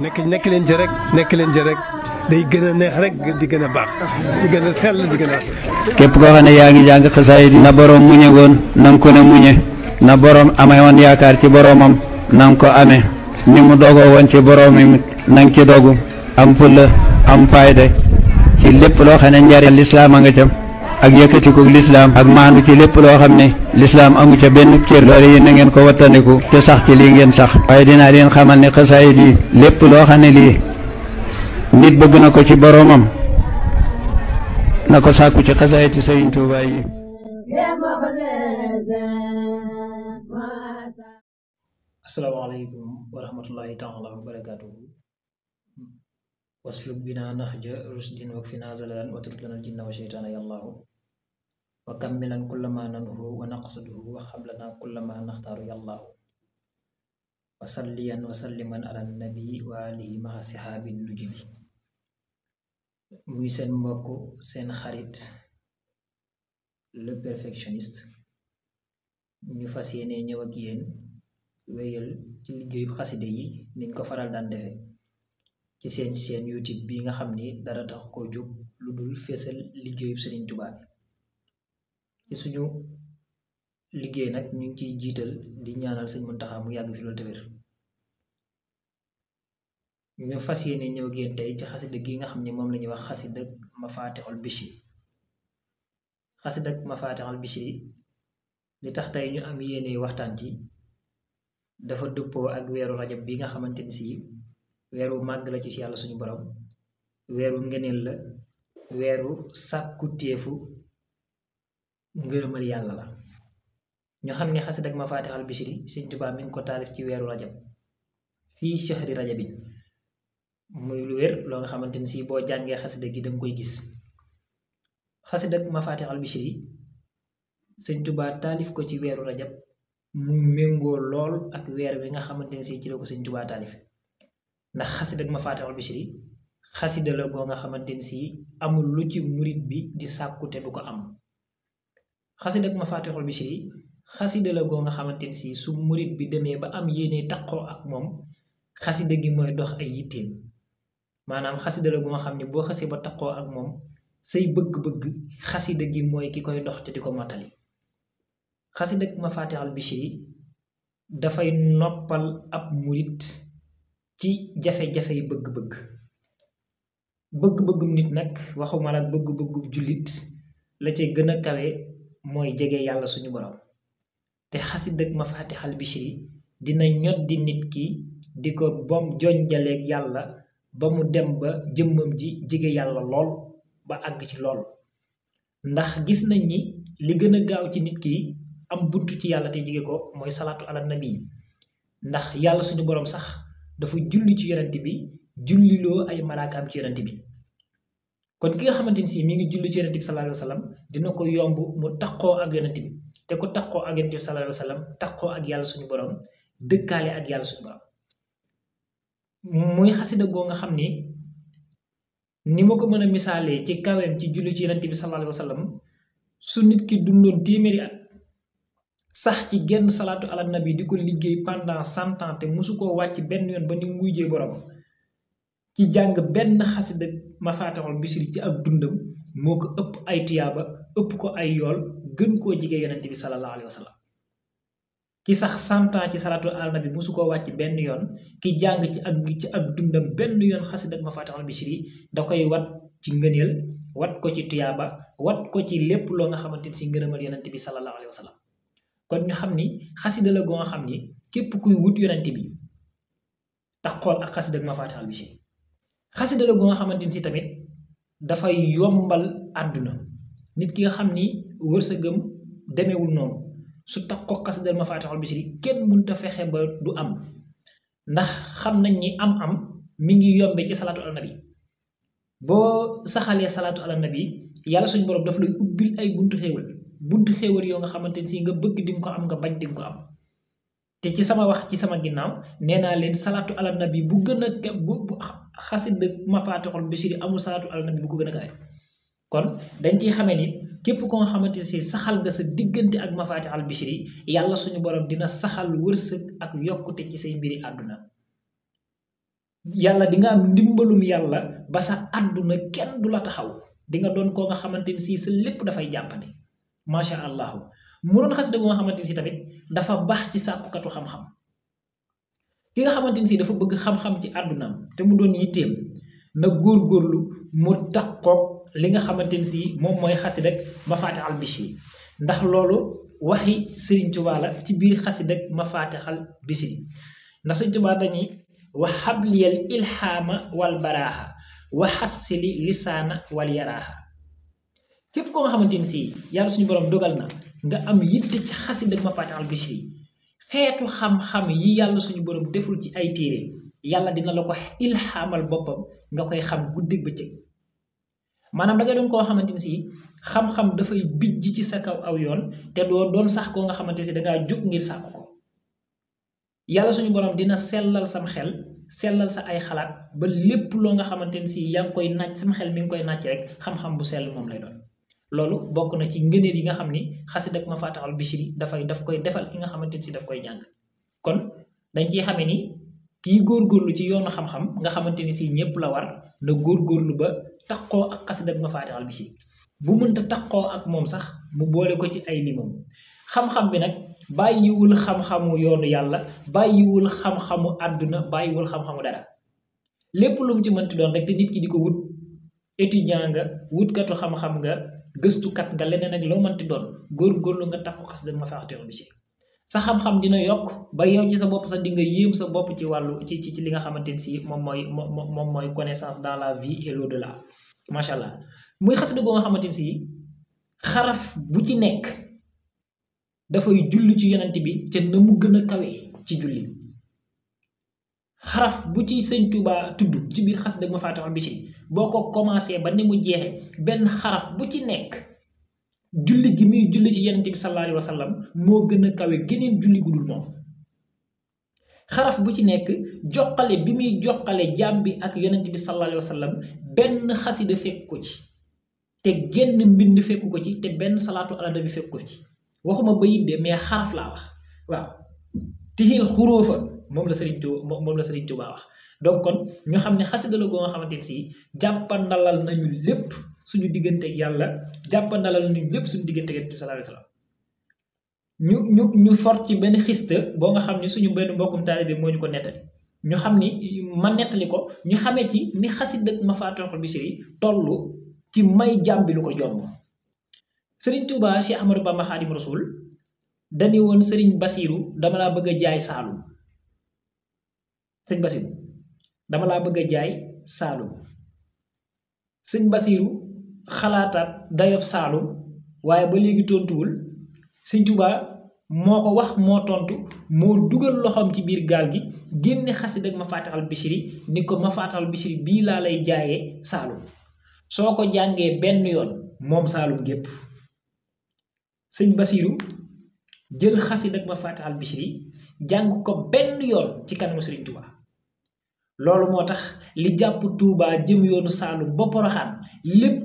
nekk leen ci rek day gën a neex rek di gën a baax di gën a sell di gën a. képp koo xam ne yaa ngi jàng xasaayid na borom muñe woon na nga ko ne muñe na borom amee woon yaakaar ci boromam na nga ko amee ni mu dogoo woon ci boromam na nga ci dogu am fulla am fayda ci lépp loo xam ne njariñ lislaam a nga ca ak yëkkatiku lislaam ak maandu ci lépp loo xam ne lislaam amu ca benn cër loolu yi na ngeen ko wattandiku te sax ci lii ngeen sax waaye dinaa leen xamal ne xasaayid yi lépp loo xam ne lii nit bëgg na ko ci boroomam na ko sàkku ci xasaayid yi Sëriñ Tuubaa yi. asalaamaaleykum wa rahmatullahi taala wa barakaatuhu. wasluk bina nahja rusdin wakfina zalalan wa turk lana jinna wa sheytaana yallaahu wa kammilan kullama nanhu wa naqsuduhu wa xablana kullama naxtaaru yallaahu wa salliyan wa salliman ala nabi wa alihi maha sihaabi nujubi. muy seen mbokk seen xarit le perfectionniste ñu fas yéene ñëw ak yéen wéyal ci liggéeyu xaside yi niñ ko faral daan defe ci seen chaîne YouTube bi nga xam ni dara tax koo jóg lu dul feesal liggéeyu Sëriñ Tuubaa ci suñu liggéey nag ñu ngi ciy jiital di ñaanal Sëñ Muntaxa mu yàgg fi loolu te wér. ñu fas yéene ñëw ak yéen tey ci xasida gi nga xam ni moom la ñuy wax xasida Mafatihul Bichri. xasida Mafatihul Bichri li tax tey ñu am yéene waxtaan ci dafa dëppoo ak weeru rajab bi nga xamante ni si weeru màgg la ci yàlla suñu borom weeru ngëneel la weeru sàkku téefu ngërëmal yàlla la. ñu xam ne xasida Mafatihul Bichri Sëñ Tuubaa mi ngi ko taalif ci weeru rajab fii shahri rajabin muy lu wér loo nga xamante ni si boo jàngee xasida gi danga koy gis. xasida Mafatihul Bichri Sëñ Tuubaa taalif ko ci weeru rajab mu méngoo lool ak weer wi nga xamante ni si ci la ko Sëñ Tuubaa taalif ndax xasida Mafatihul Bichri xasida la goo nga xamante ni si amul lu ci murit bi di sàkku te du ko am. xasida Mafatihul Bichri xasida la goo nga xamante ni si su murit bi demee ba am yéene taqoo ak moom xasida gi mooy dox ay yitteem maanaam xasida la goo nga xam ne boo xasee ba taqoo ak moom say bëgg-bëgg xasida gi mooy ki koy dox te di ko mottali. xasida Mafatihul Bichri dafay noppal ab murit ci jafe-jafe yi bëgg-bëggum nit nag waxuma la bëgg-bëggum jullit la ci gën a kawe mooy jege yàlla suñu borom te xasida Mafatihul Bichri dina ñot di nit ki di ko bom jonjaleeg yàlla ba mu dem ba jëmmam ji jege yàlla lool ba àgg ci lool. ndax gis nañ ni li gën a gaaw ci nit ki am buntu ci yàlla te jege ko mooy salaatu ala nabi ndax yàlla suñu borom sax dafa julli ci yonent bi julliloo ay malaakaam ci yonent bi kon ki nga xamante ni si mi ngi julli ci yonent bi sallallahu alayhi wa sallam dina ko yomb mu taqoo ak yonent bi te ku taqoo ak yonent bi sallallahu alayhi wa sallam taqoo ak yàlla suñu borom dëkkaale ak yàlla suñu borom. muy xasida goo nga xam ni ma ko mën a misaalee ci kaweem ci julli ci yonent bi sallallahu alayhi wa sallam su nit ki dundoon téeméeri at sax ci genn salaatu ala nabi di ko liggéey pendant 100 ans te musu koo wàcc benn yoon ba ni mujjee borom ki jàng benn xasida Mafatihul Bichri ci ak dundam moo ko ëpp ay tuyaaba ëpp ko ay yool gën koo jige yonent bi sallallahu alayhi wa sallam. ki sax 100 ans ci salaatu ala nabi musu koo wàcc benn yoon ki jàng ci ak dundam benn yoon xasida Mafatihul Bichri da koy wat ci ngëneel wat ko ci tuyaaba wat ko ci lépp loo nga xamante ni si ngërëmal yonent bi sallallahu alayhi wa sallam. kon ñu xam ni xasida la goo nga xam ni képp kuy wut yonent bi tax xool ak xasida Mafatihul Bichri xasida la goo nga xamante ni si tamit dafay yombal àdduna nit ki nga xam ni wërsëgam demeewul noonu su tax ko xasida Mafatihul Bichri kenn mënut a fexe ba du am ndax xam nañ ni am mi ngi yombe ci salaatu ala nabi boo saxalee salaatu ala nabi yàlla suñu borom daf lay ubbil ay buntu xéewal yoo nga xamante ni si nga bëgg di nga ko am nga bañ di nga ko am te ci sama wax ci sama ginnaaw nee naa leen salaatu ala nabi bu gën a bu xasida Mafatihul Bichri amul salaatu ala nabi bu ko gën a kaay kon dañ ciy xamee ni képp ko nga xamante si saxal nga sa diggante ak Mafatihul Bichri yàlla suñu borom dina saxal wërsëg ak yokkute ci say mbiri àdduna yàlla di nga am ndimbalum yàlla ba sa àdduna kenn du la taxaw di nga doon koo nga xamante ni si sa lépp dafay jàppane macha allah. mu doon xasida gu nga xamante ni si tamit dafa baax ci sàkkukatu xam-xam ki nga xamante ni si dafa bëgg xam-xam ci àddunaam te mu doon yitteem na góorgóorlu mu takkoog li nga xamante ni si moom mooy xasida Mafatihul Bichri ndax loolu waxi Sëriñ Tuubaa la ci biir xasida Mafatihul Bichri ndax Sëriñ Tuubaa dañuy wa habliyal ilhaama wal baraaxa wa xassili lisaana wal yaraaxa képp koo nga xamante ni si yàlla suñu borom dogal na nga am yitte ci xasida Mafatihul Bichri xeetu xam-xam yi yàlla suñu borom deful ci ay téere yàlla dina la ko ilhaamal boppam nga koy xam guddi bëccëg maanaam da ngay doon koo xamante ni si xam-xam dafay bijj ci sa kaw aw yoon te doo doon sax koo nga xamante ni si dangaa jóg ngir sàkku ko yàlla suñu borom dina sellal sam xel sellal sa ay xalaat ba lépp loo nga xamante ni si yaa ngi koy naaj sam xel mi ngi koy naaj rek xam-xam bu sell moom lay doon loolu bokk na ci ngëneel yi nga xam ni xasida Mafatihul Bichri daf koy defal ki nga xamante ni si daf koy jàng kon dañ ciy xamee ni kii góorgóorlu ci yoonu xam-xam nga xamante ni si ñëpp la war na góorgóorlu ba taqoo ak xasida Mafatihul Bichri bu mënta taqoo ak moom sax mu boole ko ci ay limam xam-xam bi nag bàyyiwul xam-xamu yoonu yàlla bàyyiwul xam-xamu àdduna bàyyiwul xam-xamu dara lépp lu mu ci mënti doon rek te nit ki di ko wut étudiant nga wutkatu xam-xam nga gëstukat nga leneen ak loo mënti doon góorgóorlu nga takku xasida Mafatihul Bichri sa xam-xam dina yokk ba yow ci sa bopp sax di nga yéem sa bopp ci wàllu ci li nga xamante ni si moom mooy connaissance dans la vie et l'au-delà macha allah muy xasida goo nga xamante ni si xaraf bu ci nekk dafay julli ci yonent bi te na mu gën a kawe ci julli xaraf bu ci sëñ Tuuba tudd ci biir xasida Mafatihul Bichri boo ko commencé ba ni mu jeexee benn xaraf bu ci nekk julli gi muy julli ci yonent bi sallallahu alayhi wa sallam moo gën a kawe geneen julli gudul moom xaraf bu ci nekk joxale bi muy joxale jaam bi ak yonent bi sallallahu alayhi wa sallam benn xasida fekk ko ci te genn mbind fekk ko ci te benn salaatu ala nabi fekk ko ci waxuma bayit de mais xaraf laa wax waaw tixil xuróofa moom la Sëriñ Tuubaa wax donc kon ñu xam ne xasida la goo nga xamante ne si jàppandalal nañu lépp suñu diggante ak yàlla jàppandalal nañu lépp suñu diggante ak yonent bi sallallahu alayhi wa sallam ñu fort ci benn xista boo nga xam ne suñu benn mbokkum taalibe moo ñu ko nettali ñu xam ni ma nettali ko ñu xamee ci ni xasida Mafatihul Bichri toll ci may jàmm bi lu ko jomb Sëriñ Tuubaa Cheikh Ahmadou Bamba Xaadimu Rasuul dañu woon Sëriñ Basiiru dama laa bëgg a jaay Saalum Sëriñ Basiiru dama laa bëgg a jaay Saalum Sëriñ Basiiru xalaataat dayob Saalum waaye ba léegi tontuwul Sëriñ Tuubaa moo ko wax moo tontu moo dugal loxoom ci biir gaal gi génne xasida Mafatihul Bichri ni ko Mafatihul Bichri bii laa lay jaayee Saalum soo ko jàngee benn yoon moom Saalum gépp Sëriñ Basiiru jël xasida Mafatihul Bichri jàng ko benn yoon ci kanamu Sëriñ Tuubaa loolu moo tax li jàpp Tuubaa jëm yoonu Saalum ba Poroxaan lépp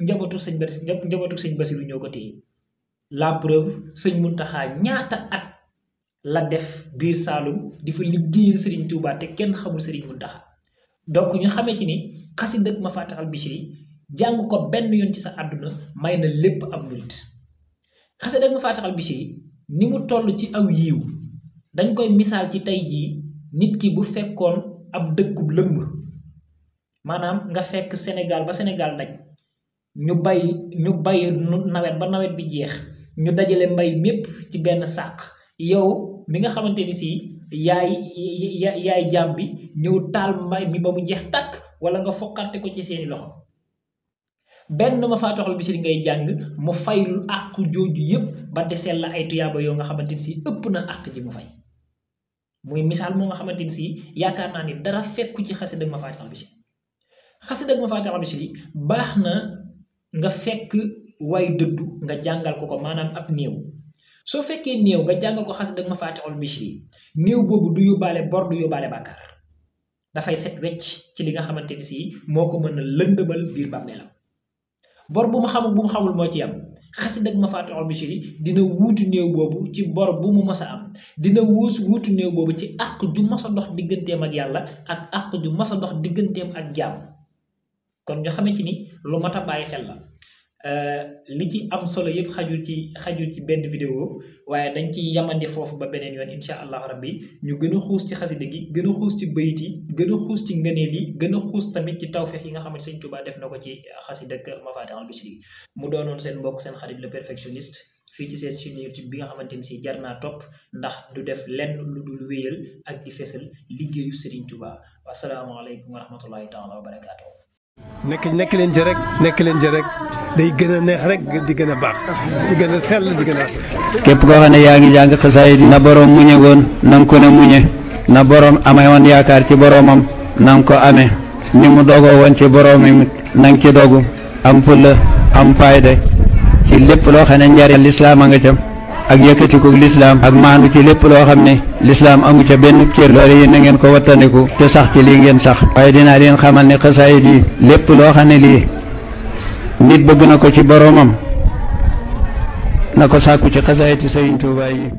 njabootu Sëriñ Basiiru ñoo ko téye la preuve Sëriñ Muntaxaa ñaata at la def biir Saalum di fa liggéeyal Sëriñ Tuubaa te kenn xamul Sëriñ Muntaxaa donc ñu xamee ci ni xasida Mafatihul Bichri jàng ko benn yoon ci sa àdduna may na lépp ab murit xasida Mafatihul Bichri ni mu toll ci aw yiiw dañ koy misaal ci tey jii nit ki bu fekkoon ab dëkkub lëmb maanaam nga fekk Sénégal ba Sénégal daj ñu bay nawet ba nawet bi jeex ñu dajale mbay mépp ci benn sàq yow mi nga xamante ni si yaay jaam bi ñëw taal mbay mi ba mu jeex tàkk wala nga foqarte ko ci seeni loxo benn Mafatihul Bichri ngay jàng mu faylul àqu jooju yépp ba deseel la ay tuyaaba yoo nga xamante ni si ëpp na àq ji mu fay muy misaal moo nga xamante ni si yaakaar naa ni dara fekku ci xasida Mafatihul Bichri xasida Mafatihul Bichri baax na nga fekk way dëddu nga jàngal ko maanaam ab néew soo fekkee néew nga jàngal ko xasida Mafatihul Bichri néew boobu du yóbbaale bor du yóbbaale bàkkaar dafay set wecc ci li nga xamante ni si moo ko mën a lëndëmal biir bàmmeelam bor bu mu xamul moo ci am xasida ak Mafatihul Bichri dina wuutu néew boobu ci bor bu mu mas a am dina wuutu néew boobu ci àq ju mas a dox digganteem ak yàlla ak àq ju mas a dox digganteem ak jaam kon ñoo xamante ni lu mat a bàyyi xel la li ci am solo yëpp xajul ci benn vidéo waaye dañ ci yamande foofu ba beneen yoon incha allahu rabbi ñu gën a xuus ci xasida gi gën a xuus ci bayit yi gën a xuus ci ngëneel yi gën a xuus tamit ci tawfeex yi nga xamante Sëñ Tuubaa def na ko ci xasida ak Mafatihul Bichri mu doonoon seen mbokk seen xarit le perfectionniste fii ci seen chaîne YouTube bi nga xamante ni si jar naa topp ndax du def lenn lu dul wéyal ak di fesal liggéeyu Serigne Touba wasalaamaaleykum wa rahmatullahi taala wa barakaatu. nekk leen ci rek day gën a neex rek di gën a baax di gën a sell di gën a. képp koo xam ne yaa ngi jàng xasaayid na borom muñe woon na nga ko ne muñe na borom amee woon yaakaar ci boromam na nga ko amee ni mu dogoo woon ci boromam na nga ci dogu am fulla am fayda ci lépp loo xam ne njariñ lislaam a nga ca ak yëkkatiku lislaam ak maandu ci lépp loo xam ne lislaam amu ca benn cër loolu yi na ngeen ko wattandiku te sax ci lii ngeen sax waaye dinaa leen xamal ne xasaayid yi lépp loo xam ne lii nit bëgg na ko ci boroomam na ko sàkku ci xasaayid Sëriñ Tuubaa yi